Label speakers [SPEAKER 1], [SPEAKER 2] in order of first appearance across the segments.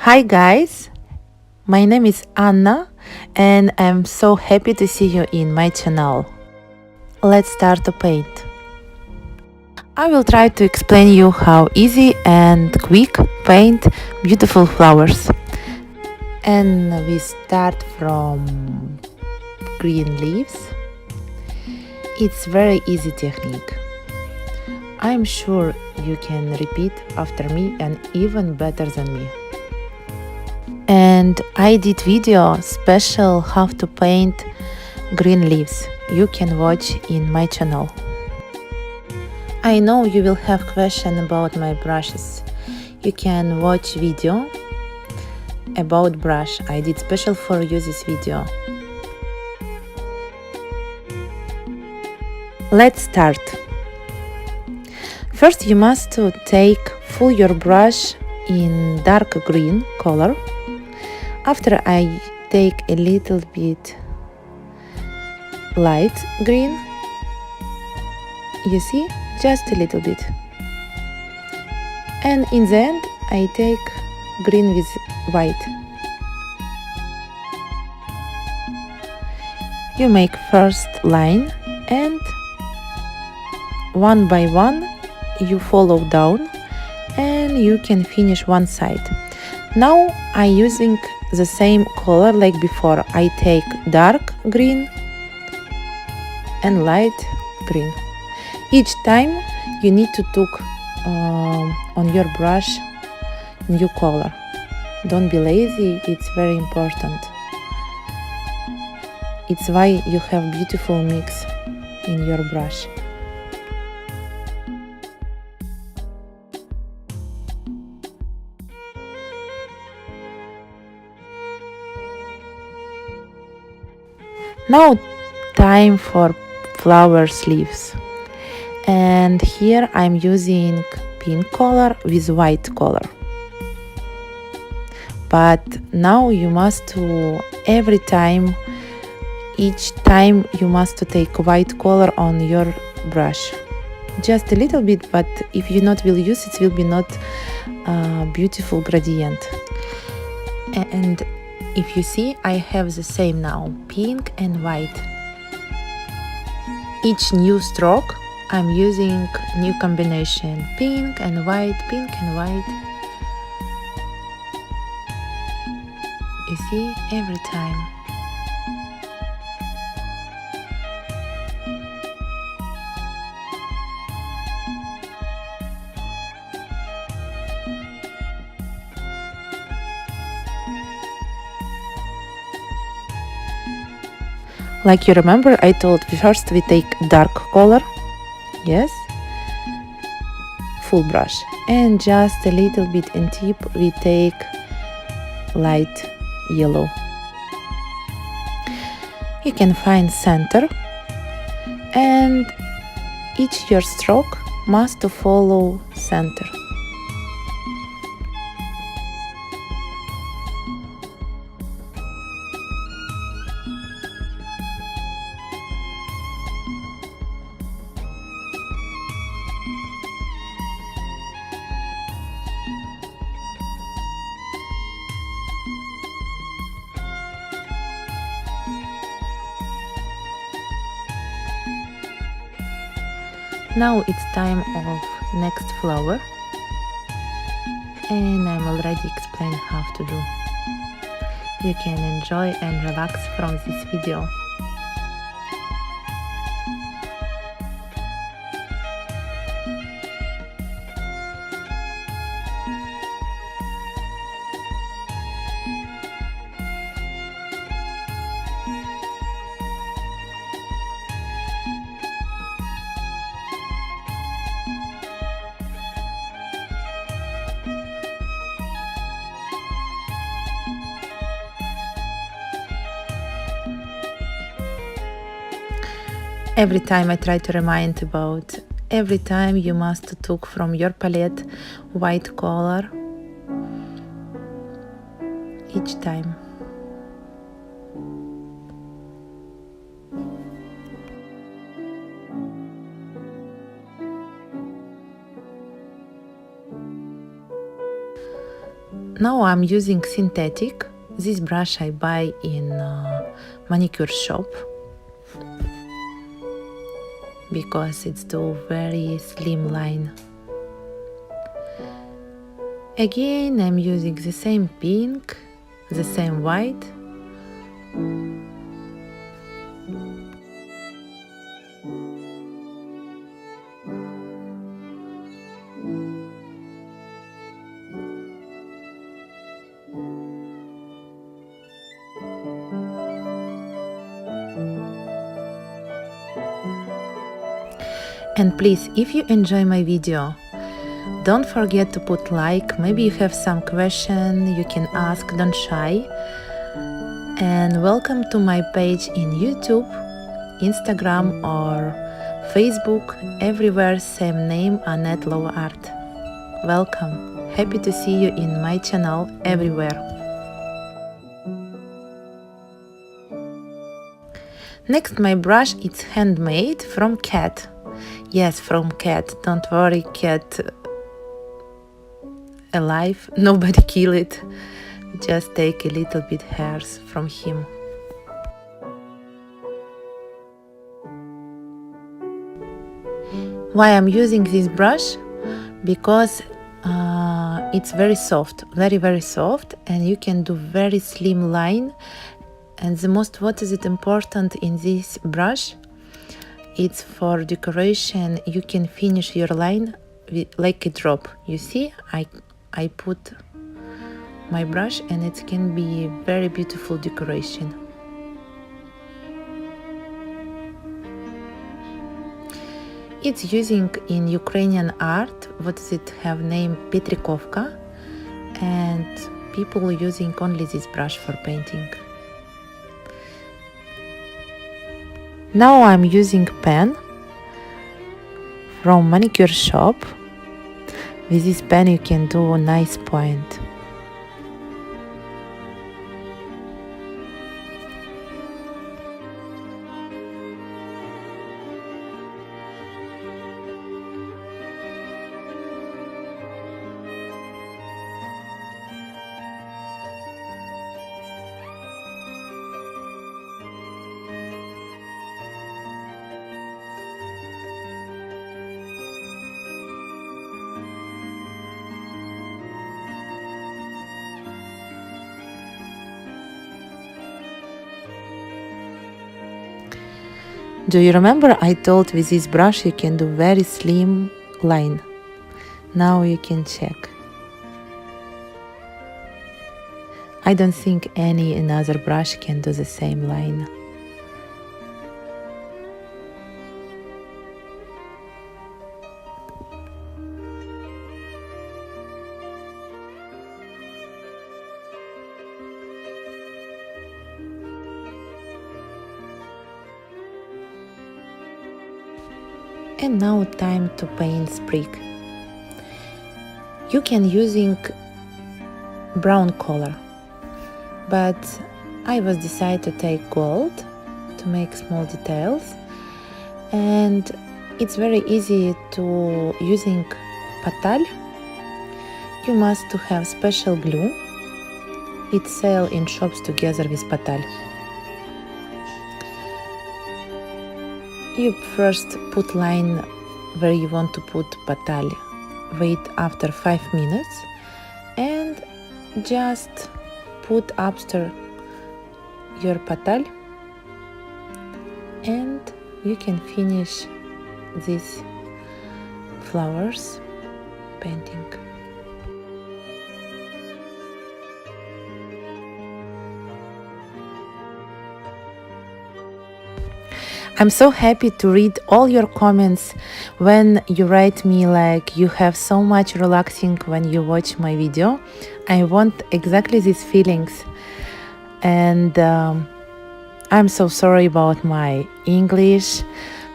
[SPEAKER 1] Hi guys, my name is Anna and I'm so happy to see you in my channel. Let's start to paint. I will try to explain you how easy and quick paint beautiful flowers. And we start from green leaves. It's very easy technique. I'm sure you can repeat after me and even better than me. And I did video special how to paint green leaves. You can watch in my channel. I know you will have question about my brushes. You can watch video about brush. I did special for you this video. Let's start. First you must to take full your brush in dark green color. After I take a little bit light green, you see, just a little bit. And in the end I take green with white. You make first line and one by one you follow down and you can finish one side. Now I using the same color like before. I take dark green and light green. Each time you need to take on your brush new color. Don't be lazy, it's very important. It's why you have beautiful mix in your brush. Now time for flower leaves. And here I'm using pink color with white color. But now you must to each time you must to take white color on your brush. Just a little bit, but if you not will use it, will be not beautiful gradient. And if you see, I have the same now, pink and white. Each new stroke I'm using new combination, pink and white, pink and white. You see, every time. Like you remember, I told first we take dark color, yes, full brush, and just a little bit in tip we take light yellow. You can find center, and each your stroke must follow center. Now it's time of next flower, and I'm already explained how to do. You can enjoy and relax from this video. Every time I try to remind about, every time you must take from your palette white color, each time. Now I'm using synthetic. This brush I buy in manicure shop because it's the very slim line. Again, I'm using the same pink, the same white. And please, if you enjoy my video, don't forget to put like. Maybe you have some question you can ask, don't shy. And welcome to my page in YouTube, Instagram or Facebook, everywhere same name, Annette Love Art. Welcome, happy to see you in my channel everywhere. Next, my brush, it's handmade from cat. Yes, from cat, don't worry, cat alive, nobody kill it. Just take a little bit hairs from him. Why I'm using this brush? Because it's very soft, very soft, and you can do very slim line. And the most what is it important in this brush, it's for decoration. You can finish your line with, like a drop. You see, I put my brush and it can be very beautiful decoration. It's using in Ukrainian art, what does it have name, Petrikovka, and people using only this brush for painting. Now I'm using pen from manicure shop. With this pen you can do a nice point. Do you remember I told with this brush you can do very slim line? Now you can check. I don't think any another brush can do the same line. And now time to paint sprig. You can using brown color, but I was decided to take gold to make small details, and it's very easy to using patal. You must to have special glue. It's sell in shops together with patal. You first put line where you want to put patal. Wait after 5 minutes and just put after your patal, and you can finish these flowers painting. I'm so happy to read all your comments when you write me like you have so much relaxing when you watch my video. I want exactly these feelings, and I'm so sorry about my English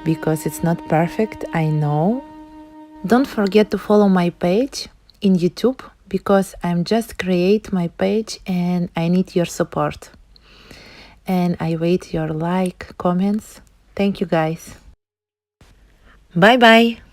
[SPEAKER 1] because it's not perfect, I know. Don't forget to follow my page in YouTube because I'm just create my page and I need your support. And I wait your like, comments. Thank you guys. Bye bye.